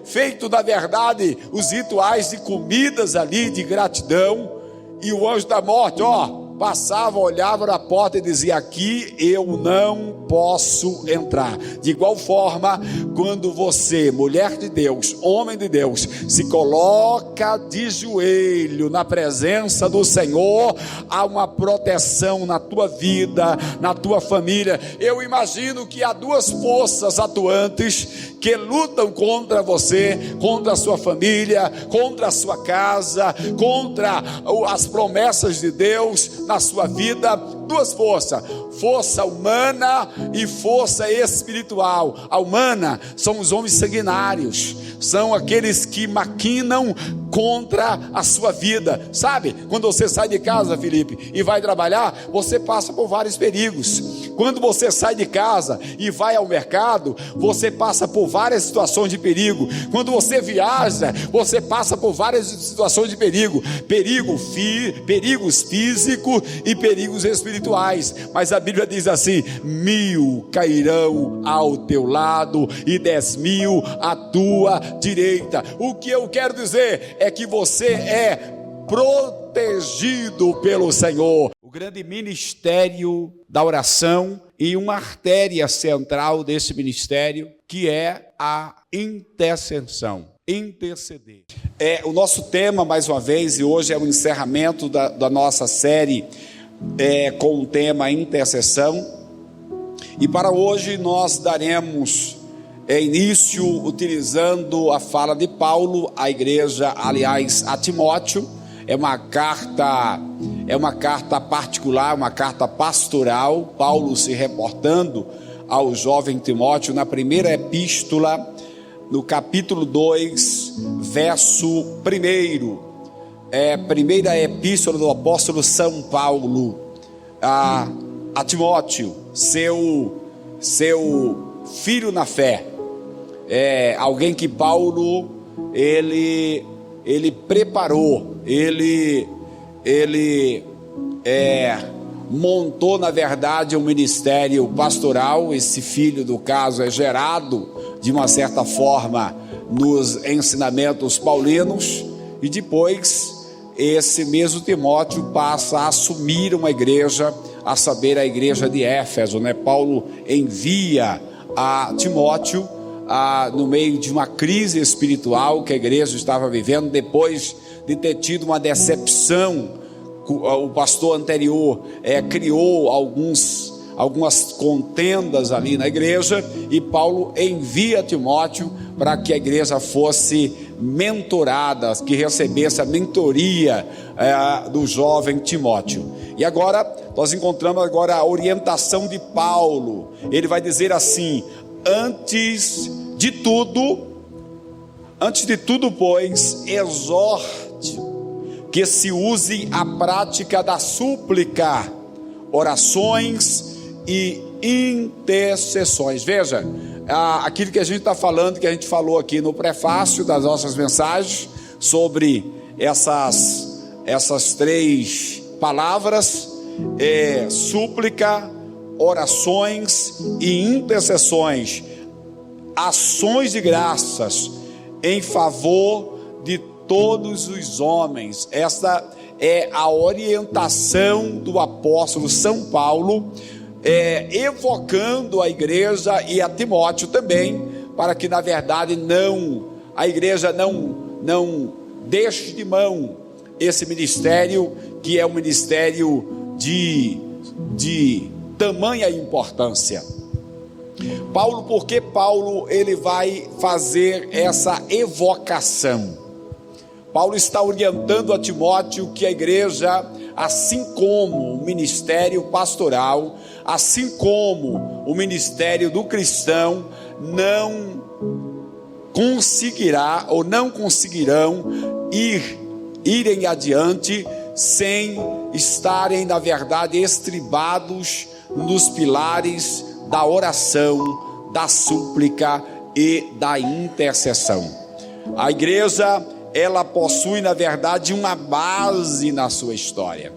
feito na verdade os rituais de comidas ali, de gratidão, e o anjo da morte, passava, olhava na porta e dizia: aqui eu não posso entrar. De igual forma, quando você, mulher de Deus, homem de Deus, se coloca de joelho na presença do Senhor, há uma proteção na tua vida, na tua família. Eu imagino que há duas forças atuantes que lutam contra você, contra a sua família, contra a sua casa, contra as promessas de Deus na sua vida. Duas forças: força humana e força espiritual. A humana são os homens sanguinários, são aqueles que maquinam contra a sua vida. Sabe, quando você sai de casa, Felipe, e vai trabalhar, você passa por vários perigos. Quando você sai de casa e vai ao mercado, você passa por várias situações de perigo. Quando você viaja, você passa por várias situações de perigo. Perigos físicos e perigos espirituais. Mas a Bíblia diz assim: 1000 cairão ao teu lado e 10.000 à tua direita. O que eu quero dizer é que você é protegido pelo Senhor. O grande ministério da oração, e uma artéria central desse ministério, que é a intercessão. Interceder. O nosso tema, mais uma vez, e hoje é o encerramento da nossa série com o tema intercessão. E para hoje nós daremos início utilizando a fala de Paulo à igreja, aliás, a Timóteo. É uma carta particular, uma carta pastoral. Paulo se reportando ao jovem Timóteo na primeira epístola, no capítulo 2, verso 1. Primeira epístola do apóstolo São Paulo a Timóteo, seu filho na fé. Alguém que Paulo ele preparou, ele montou na verdade um ministério pastoral. Esse filho, do caso, é gerado de uma certa forma nos ensinamentos paulinos, e depois esse mesmo Timóteo passa a assumir uma igreja, a saber, a igreja de Éfeso, Paulo envia a Timóteo no meio de uma crise espiritual que a igreja estava vivendo, depois de ter tido uma decepção. O pastor anterior criou algumas contendas ali na igreja, e Paulo envia Timóteo para que a igreja fosse mentorada, que recebesse a mentoria do jovem Timóteo. E agora nós encontramos a orientação de Paulo. Ele vai dizer assim: antes de tudo, pois, exorte que se use a prática da súplica, orações e intercessões. Veja, aquilo que a gente está falando, que a gente falou aqui no prefácio das nossas mensagens, sobre essas três palavras: súplica, orações e intercessões, ações de graças em favor de todos os homens. Essa é a orientação do apóstolo São Paulo, evocando a igreja e a Timóteo também, para que na verdade a igreja não deixe de mão esse ministério, que é um ministério de tamanha importância. Paulo, porque Paulo ele vai fazer essa evocação? Paulo está orientando a Timóteo que a igreja, assim como o ministério pastoral, assim como o ministério do cristão, não conseguirão irem adiante sem estarem, na verdade, estribados nos pilares da oração, da súplica e da intercessão. A igreja, ela possui, na verdade, uma base na sua história.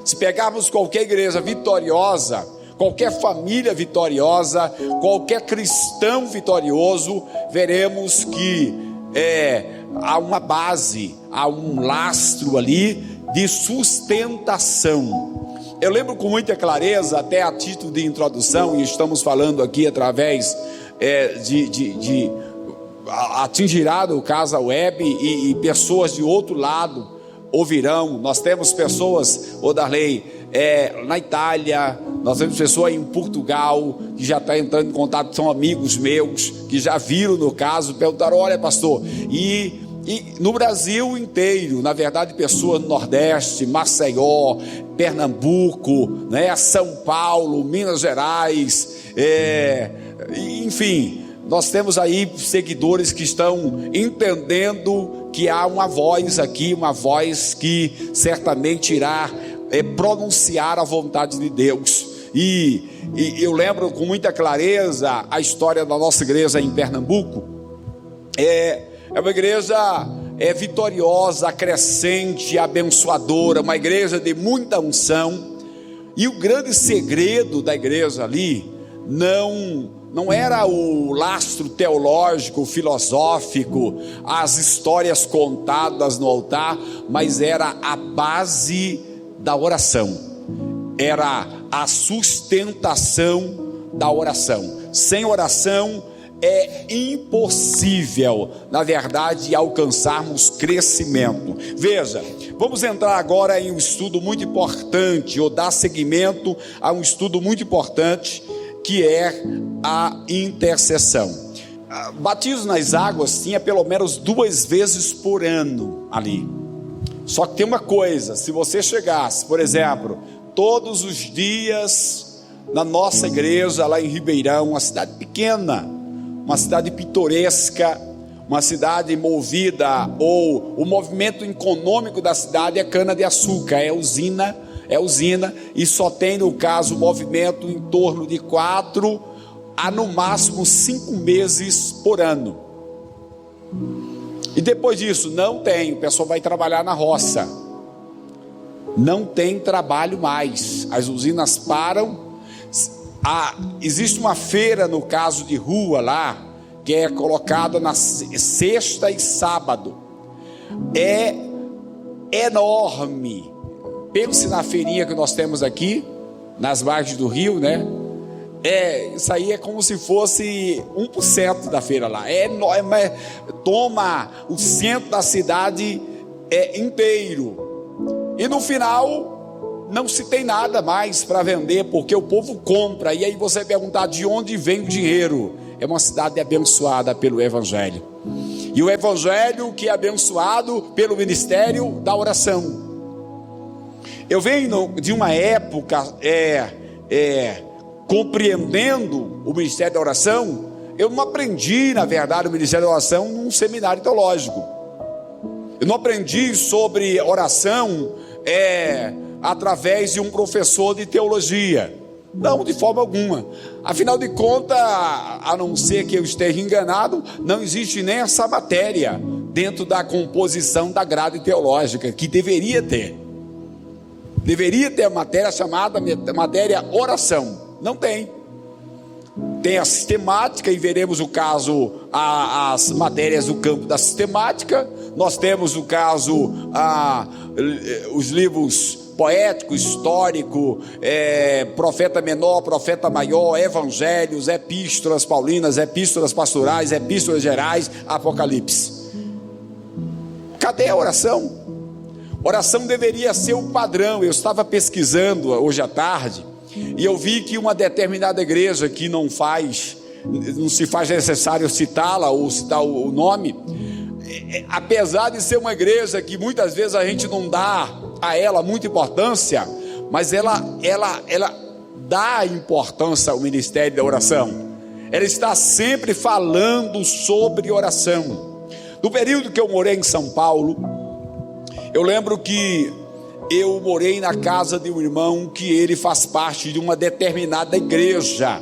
Se pegarmos qualquer igreja vitoriosa, qualquer família vitoriosa, qualquer cristão vitorioso, veremos que há uma base, há um lastro ali de sustentação. Eu lembro com muita clareza, até a título de introdução, e estamos falando aqui através de atingirá no caso a web, e pessoas de outro lado ouvirão. Nós temos pessoas, Darley, na Itália, nós temos pessoas em Portugal que já estão entrando em contato, são amigos meus que já viram no caso, perguntaram: olha, pastor, e no Brasil inteiro, na verdade, pessoas do Nordeste, Maceió, Pernambuco, né, São Paulo, Minas Gerais, enfim, nós temos aí seguidores que estão entendendo que há uma voz aqui, uma voz que certamente irá pronunciar a vontade de Deus. E eu lembro com muita clareza a história da nossa igreja em Pernambuco. É uma igreja vitoriosa, crescente, abençoadora, uma igreja de muita unção. E o grande segredo da igreja ali não era o lastro teológico, filosófico, as histórias contadas no altar, mas era a base da oração, era a sustentação da oração. Sem oração é impossível, na verdade, alcançarmos crescimento. Veja, vamos entrar agora em um estudo muito importante, ou dar seguimento a um estudo muito importante, que é a intercessão. Batismo nas águas tinha pelo menos 2 vezes por ano ali. Só que tem uma coisa: se você chegasse, por exemplo, todos os dias na nossa igreja lá em Ribeirão, uma cidade pequena, uma cidade pitoresca, uma cidade movida, ou o movimento econômico da cidade é cana-de-açúcar, é usina, e só tem no caso movimento em torno de 4 a no máximo 5 meses por ano. E depois disso não tem, o pessoal vai trabalhar na roça, não tem trabalho mais, as usinas param. Existe uma feira, no caso de rua lá, que é colocada na sexta e sábado, é enorme. Pense na feirinha que nós temos aqui, nas margens do rio, né? Isso aí é como se fosse 1% da feira lá. Toma o centro da cidade inteiro. E no final, não se tem nada mais para vender, porque o povo compra. E aí você perguntar de onde vem o dinheiro. É uma cidade abençoada pelo Evangelho. E o Evangelho que é abençoado pelo ministério da oração. Eu venho de uma época compreendendo o ministério da oração. Eu não aprendi, na verdade, o ministério da oração num seminário teológico. Eu não aprendi sobre oração através de um professor de teologia. Não, de forma alguma. Afinal de contas, a não ser que eu esteja enganado, não existe nem essa matéria dentro da composição da grade teológica, que deveria ter. Deveria ter a matéria chamada matéria oração. Não tem. Tem a sistemática, e veremos o caso, as matérias do campo da sistemática. Nós temos o caso, os livros poético, histórico, profeta menor, profeta maior, evangelhos, epístolas paulinas, epístolas pastorais, epístolas gerais, Apocalipse. Cadê a oração? Oração deveria ser o padrão. Eu estava pesquisando hoje à tarde e eu vi que uma determinada igreja que não se faz necessário citá-la ou citar o nome, apesar de ser uma igreja que muitas vezes a gente não dá a ela muita importância, mas ela dá importância ao ministério da oração. Ela está sempre falando sobre oração. No período que eu morei em São Paulo, eu lembro que eu morei na casa de um irmão que ele faz parte de uma determinada igreja.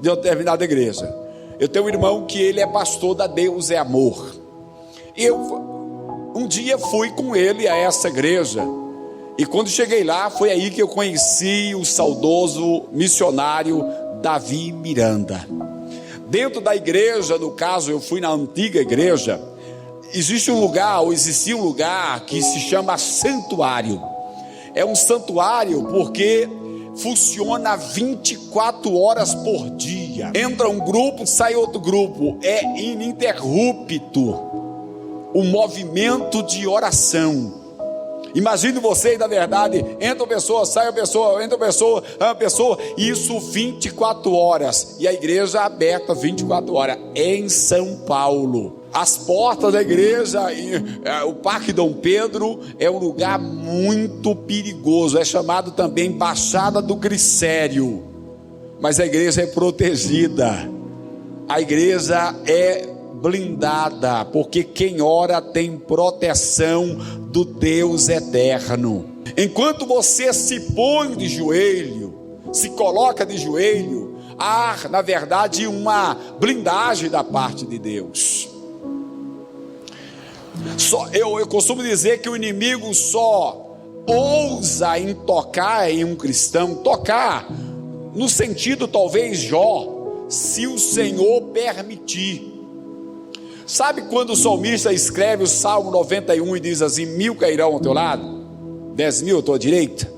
Eu tenho um irmão que ele é pastor da Deus é Amor. Eu um dia fui com ele a essa igreja, E quando cheguei lá, foi aí que eu conheci o saudoso missionário Davi Miranda. Dentro da igreja, no caso, eu fui na antiga igreja, existia um lugar que se chama santuário. É um santuário porque funciona 24 horas por dia. Entra um grupo, sai outro grupo. É ininterrupto o movimento de oração. Imagine você, na verdade, entra uma pessoa, sai uma pessoa, entra uma pessoa, sai uma pessoa, isso 24 horas. E a igreja é aberta 24 horas em São Paulo. As portas da igreja, o Parque Dom Pedro é um lugar muito perigoso. É chamado também Baixada do Glicério. Mas a igreja é protegida. A igreja é blindada, porque quem ora tem proteção do Deus eterno. Enquanto você se põe de joelho, se coloca de joelho, há na verdade uma blindagem da parte de Deus. Eu costumo dizer que o inimigo só ousa em tocar em um cristão, tocar no sentido talvez Jó, se o Senhor permitir. Sabe quando o salmista escreve o Salmo 91 e diz assim: 1000 cairão ao teu lado, 10.000 à tua direita?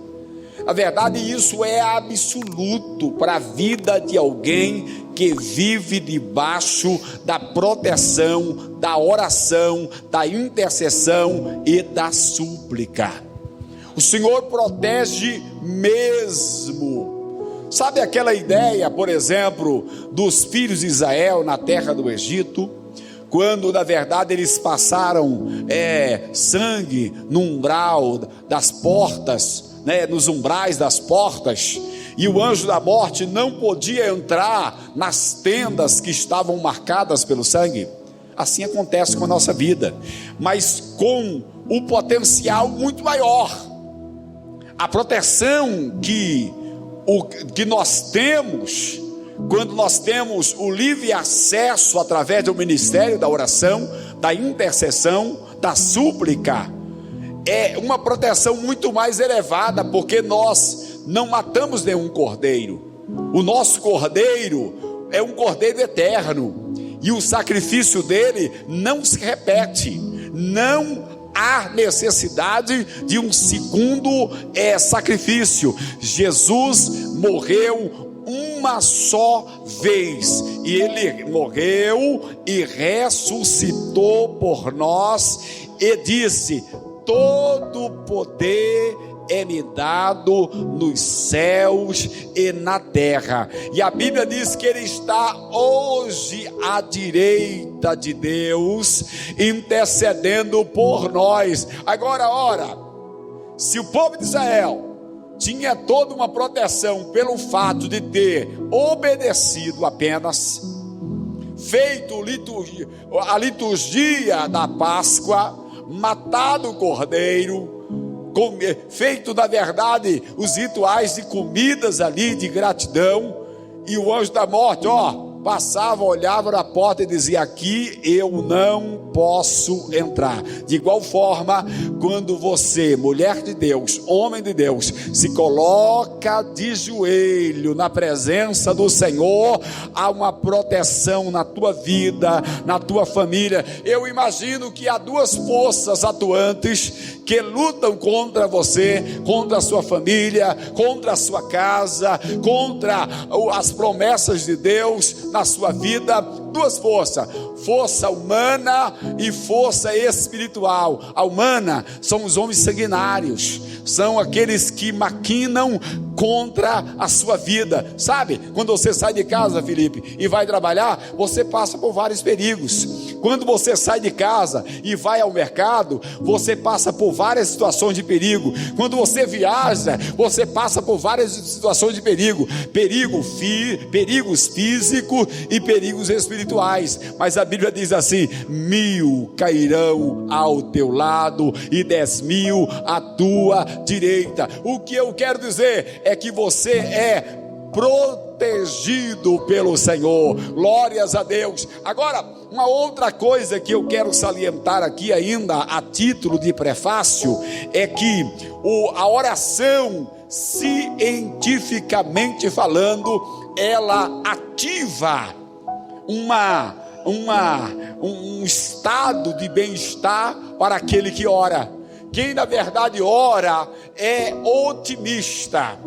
Na verdade, isso é absoluto para a vida de alguém que vive debaixo da proteção, da oração, da intercessão e da súplica. O Senhor protege mesmo. Sabe aquela ideia, por exemplo, dos filhos de Israel na terra do Egito? Quando na verdade eles passaram sangue no umbral das portas, nos umbrais das portas, e o anjo da morte não podia entrar nas tendas que estavam marcadas pelo sangue. Assim acontece com a nossa vida, mas com um potencial muito maior. A proteção que nós temos, quando nós temos o livre acesso através do ministério da oração, da intercessão, da súplica, é uma proteção muito mais elevada, porque nós não matamos nenhum cordeiro. O nosso cordeiro é um cordeiro eterno, e o sacrifício dele não se repete. Não há necessidade de um segundo sacrifício. Jesus morreu uma só vez, e ele morreu e ressuscitou por nós, e disse: todo poder é-me dado nos céus e na terra. E a Bíblia diz que ele está hoje à direita de Deus, intercedendo por nós. Agora, ora, se o povo de Israel tinha toda uma proteção pelo fato de ter obedecido apenas, feito a liturgia da Páscoa, matado o cordeiro, feito na verdade os rituais de comidas ali de gratidão, e o anjo da morte passava, olhava na porta e dizia: aqui eu não posso entrar. De igual forma, quando você, mulher de Deus, homem de Deus, se coloca de joelho na presença do Senhor, há uma proteção na tua vida, na tua família. Eu imagino que há duas forças atuantes que lutam contra você, contra a sua família, contra a sua casa, contra as promessas de Deus na sua vida. Duas forças: força humana e força espiritual. A humana são os homens sanguinários, são aqueles que maquinam contra a sua vida. Sabe, quando você sai de casa, Felipe, e vai trabalhar, você passa por vários perigos. Quando você sai de casa e vai ao mercado, você passa por várias situações de perigo. Quando você viaja, você passa por várias situações de perigo. Perigos físicos e perigos espirituais. Mas a Bíblia diz assim: 1000 cairão ao teu lado e 10.000 à tua direita. O que eu quero dizer é que você é protegido pelo Senhor. Glórias a Deus. Agora, uma outra coisa que eu quero salientar aqui ainda a título de prefácio é que a oração, cientificamente falando, ela ativa um estado de bem-estar para aquele que ora. Quem na verdade ora é otimista.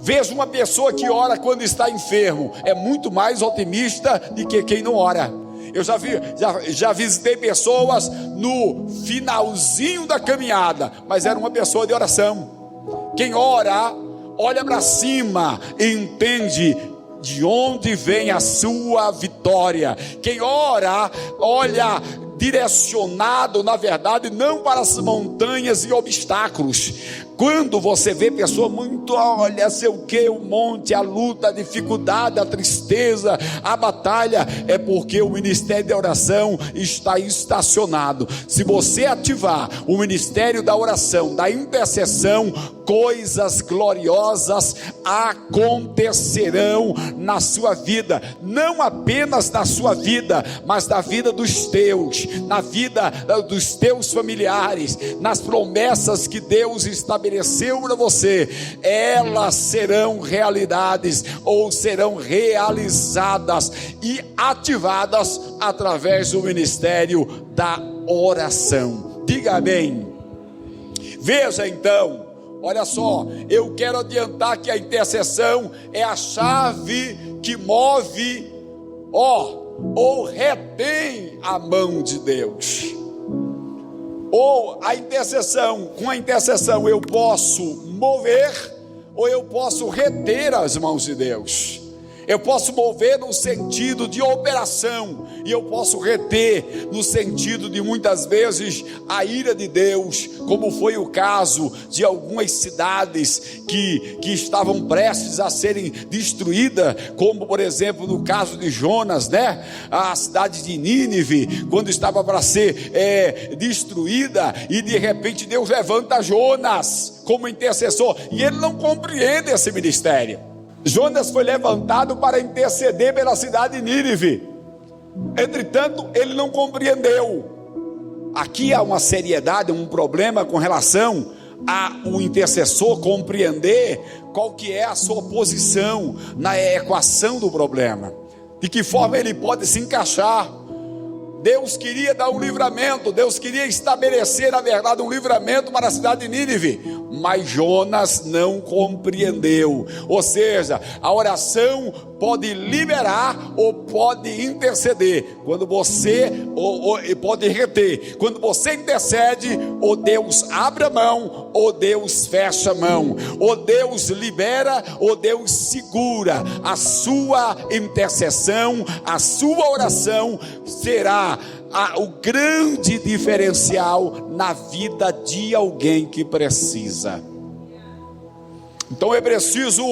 Veja, uma pessoa que ora quando está enfermo é muito mais otimista do que quem não ora. Eu já visitei pessoas no finalzinho da caminhada, mas era uma pessoa de oração. Quem ora, olha para cima e entende de onde vem a sua vitória. Quem ora, olha direcionado, na verdade, não para as montanhas e obstáculos. Quando você vê pessoa muito, olha, sei o que, o monte, a luta, a dificuldade, a tristeza, a batalha, é porque o ministério da oração está estacionado. Se você ativar o ministério da oração, da intercessão, coisas gloriosas acontecerão na sua vida, não apenas na sua vida, mas na vida dos teus, na vida dos teus familiares, nas promessas que Deus estabeleceu para você, elas serão realidades ou serão realizadas e ativadas através do ministério da oração. Diga amém. Veja então, olha só, eu quero adiantar que a intercessão é a chave que move, ou retém a mão de Deus. Ou a intercessão, com a intercessão eu posso mover, ou eu posso reter as mãos de Deus. Eu posso mover no sentido de operação, e eu posso reter no sentido de muitas vezes a ira de Deus, como foi o caso de algumas cidades que estavam prestes a serem destruídas, como por exemplo no caso de Jonas, né? A cidade de Nínive, quando estava para ser destruída, e de repente Deus levanta Jonas como intercessor, e ele não compreende esse ministério. Jonas foi levantado para interceder pela cidade de Nínive, entretanto ele não compreendeu. Aqui há uma seriedade, um problema com relação ao intercessor compreender qual que é a sua posição na equação do problema, de que forma ele pode se encaixar. Deus queria dar um livramento, Deus queria estabelecer, na verdade, um livramento para a cidade de Nínive, mas Jonas não compreendeu. Ou seja, a oração pode liberar ou pode interceder. Quando você pode reter. Quando você intercede, ou Deus abre a mão, ou Deus fecha a mão, ou Deus libera, ou Deus segura. A sua intercessão, a sua oração será o grande diferencial na vida de alguém que precisa. Então é preciso,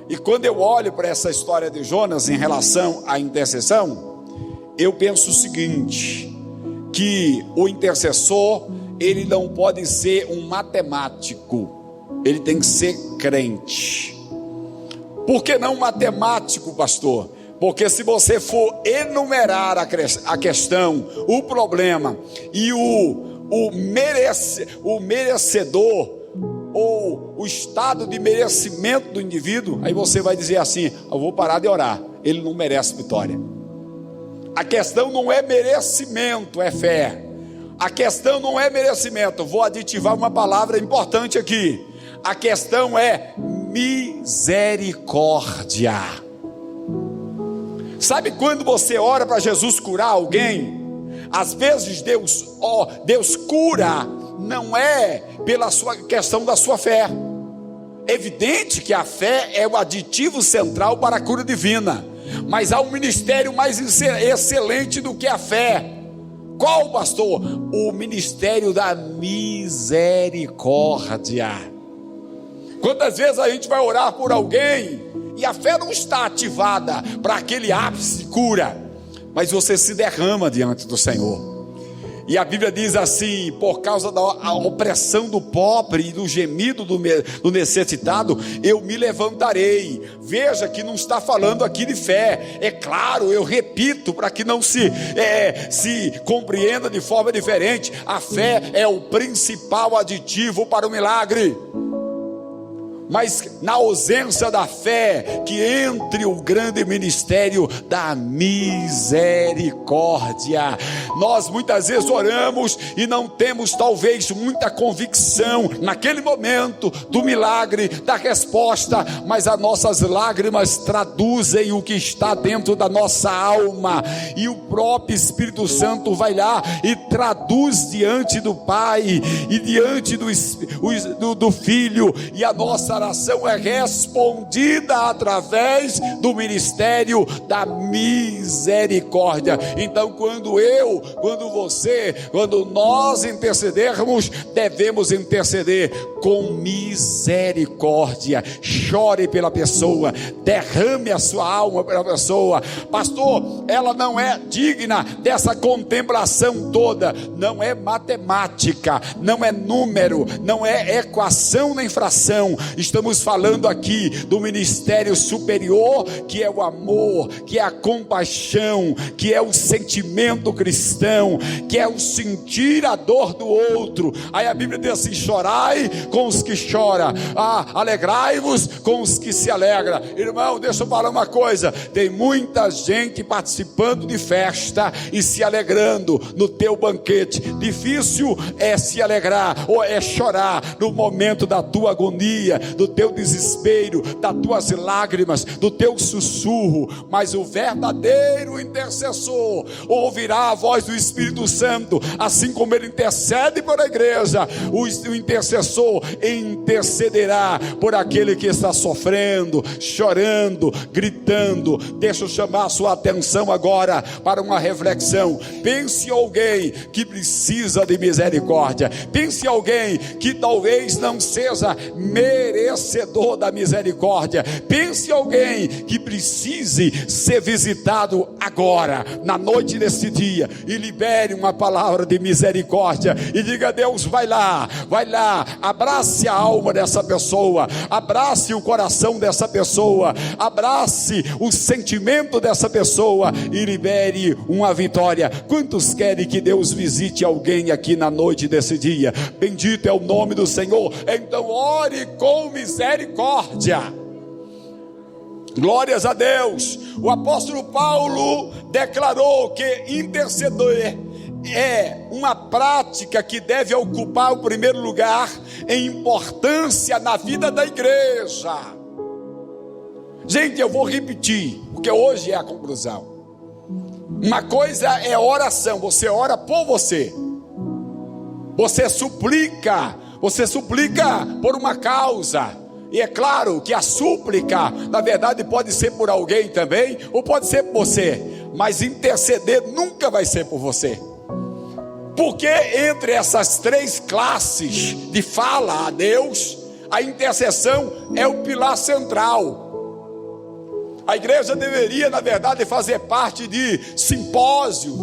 e quando eu olho para essa história de Jonas em relação à intercessão, eu penso o seguinte, que o intercessor, ele não pode ser um matemático, ele tem que ser crente. Por que não matemático, pastor? Porque se você for enumerar a questão, o problema e o merecedor, ou o estado de merecimento do indivíduo, aí você vai dizer assim: eu vou parar de orar, ele não merece vitória. A questão não é merecimento, é fé. A questão não é merecimento, vou aditivar uma palavra importante aqui. A questão é misericórdia. Sabe quando você ora para Jesus curar alguém? Às vezes Deus cura, não é pela sua questão da sua fé. É evidente que a fé é o aditivo central para a cura divina, mas há um ministério mais excelente do que a fé. Qual, pastor? O ministério da misericórdia. Quantas vezes a gente vai orar por alguém e a fé não está ativada para aquele ápice de cura, mas você se derrama diante do Senhor. E a Bíblia diz assim: por causa da opressão do pobre e do gemido do necessitado, eu me levantarei. Veja que não está falando aqui de fé. É claro, eu repito, para que não se compreenda de forma diferente, a fé é o principal aditivo para o milagre. Mas na ausência da fé, que entre o grande ministério da misericórdia. Nós muitas vezes oramos e não temos talvez muita convicção naquele momento do milagre, da resposta, mas as nossas lágrimas traduzem o que está dentro da nossa alma, e o próprio Espírito Santo vai lá e traduz diante do Pai e diante do Filho, e a nossa oração é respondida através do ministério da misericórdia. Então quando nós intercedermos, devemos interceder com misericórdia. Chore pela pessoa, derrame a sua alma pela pessoa. Pastor, ela não é digna dessa contemplação toda. Não é matemática, não é número, não é equação nem fração. Estamos falando aqui do ministério superior, que é o amor, que é a compaixão, que é o sentimento cristão, que é o sentir a dor do outro. Aí a Bíblia diz assim: chorai com os que choram, alegrai-vos com os que se alegram. Irmão, deixa eu falar uma coisa: tem muita gente participando de festa e se alegrando no teu banquete. Difícil é se alegrar ou é chorar no momento da tua agonia, do teu desespero, das tuas lágrimas, do teu sussurro. Mas o verdadeiro intercessor ouvirá a voz do Espírito Santo, assim como ele intercede por a igreja. O intercessor intercederá por aquele que está sofrendo, chorando, gritando. Deixa eu chamar a sua atenção agora para uma reflexão. Pense em alguém que precisa de misericórdia. Pense em alguém que talvez não seja merecedor da misericórdia. Pense em alguém que precise ser visitado agora, na noite desse dia, e libere uma palavra de misericórdia e diga: Deus, vai lá, abrace a alma dessa pessoa, abrace o coração dessa pessoa, abrace o sentimento dessa pessoa e libere uma vitória. Quantos querem que Deus visite alguém aqui na noite desse dia? Bendito é o nome do Senhor. Então ore com misericórdia. Glórias a Deus. O apóstolo Paulo declarou que interceder é uma prática que deve ocupar o primeiro lugar em importância na vida da igreja. Gente, eu vou repetir, porque hoje é a conclusão. Uma coisa é oração, você ora por você. Você suplica por uma causa. E é claro que a súplica, na verdade, pode ser por alguém também, ou pode ser por você. Mas interceder nunca vai ser por você. Porque entre essas três classes de fala a Deus, a intercessão é o pilar central. A igreja deveria, na verdade, fazer parte de simpósios,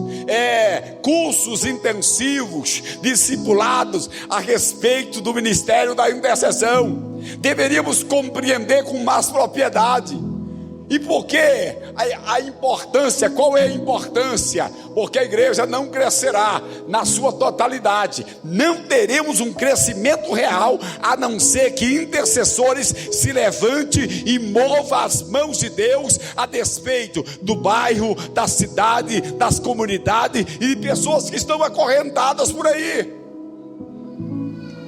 cursos intensivos, discipulados a respeito do ministério da intercessão. Deveríamos compreender com mais propriedade. E por que a importância? Qual é a importância? Porque a igreja não crescerá na sua totalidade. Não teremos um crescimento real, a não ser que intercessores se levante e mova as mãos de Deus a despeito do bairro, da cidade, das comunidades e de pessoas que estão acorrentadas por aí.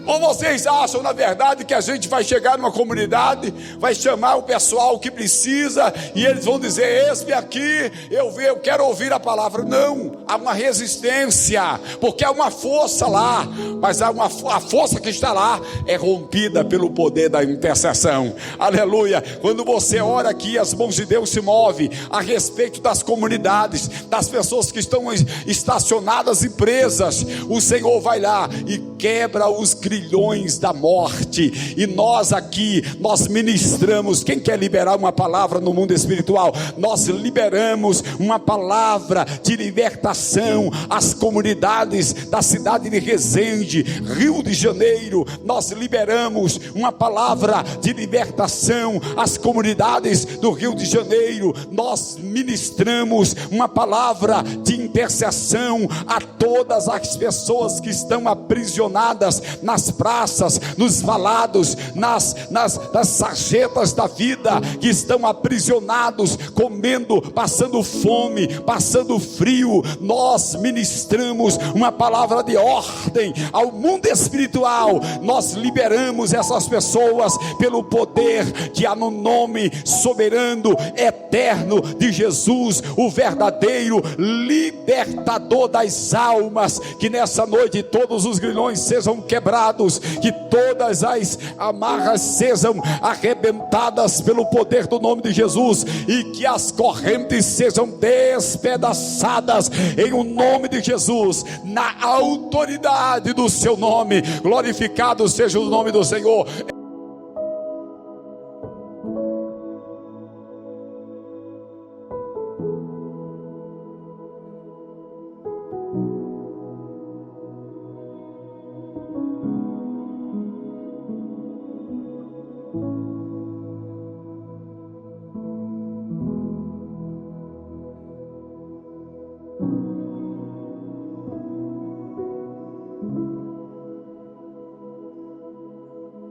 Ou vocês acham, na verdade, que a gente vai chegar numa comunidade, vai chamar o pessoal que precisa e eles vão dizer: eis-me aqui, eu quero ouvir a palavra? Não, há uma resistência, porque há uma força lá, mas a força que está lá é rompida pelo poder da intercessão. Aleluia. Quando você ora aqui, as mãos de Deus se movem a respeito das comunidades, das pessoas que estão estacionadas e presas. O Senhor vai lá e quebra os grilhões da morte. E nós aqui, nós ministramos. Quem quer liberar uma palavra no mundo espiritual? Nós liberamos uma palavra de libertação às comunidades da cidade de Resende, Rio de Janeiro. Nós liberamos uma palavra de libertação às comunidades do Rio de Janeiro. Nós ministramos uma palavra de intercessão a todas as pessoas que estão aprisionadas nas praças, nos valados, nas sarjetas da vida, que estão aprisionados, comendo, passando fome, passando frio. Nós ministramos uma palavra de ordem ao mundo espiritual. Nós liberamos essas pessoas pelo poder que há no nome soberano, eterno de Jesus, o verdadeiro libertador das almas. Que nessa noite todos os grilhões sejam quebrados, que todas as amarras sejam arrebentadas pelo poder do nome de Jesus, e que as correntes sejam despedaçadas em o nome de Jesus, na autoridade do seu nome. Glorificado seja o nome do Senhor.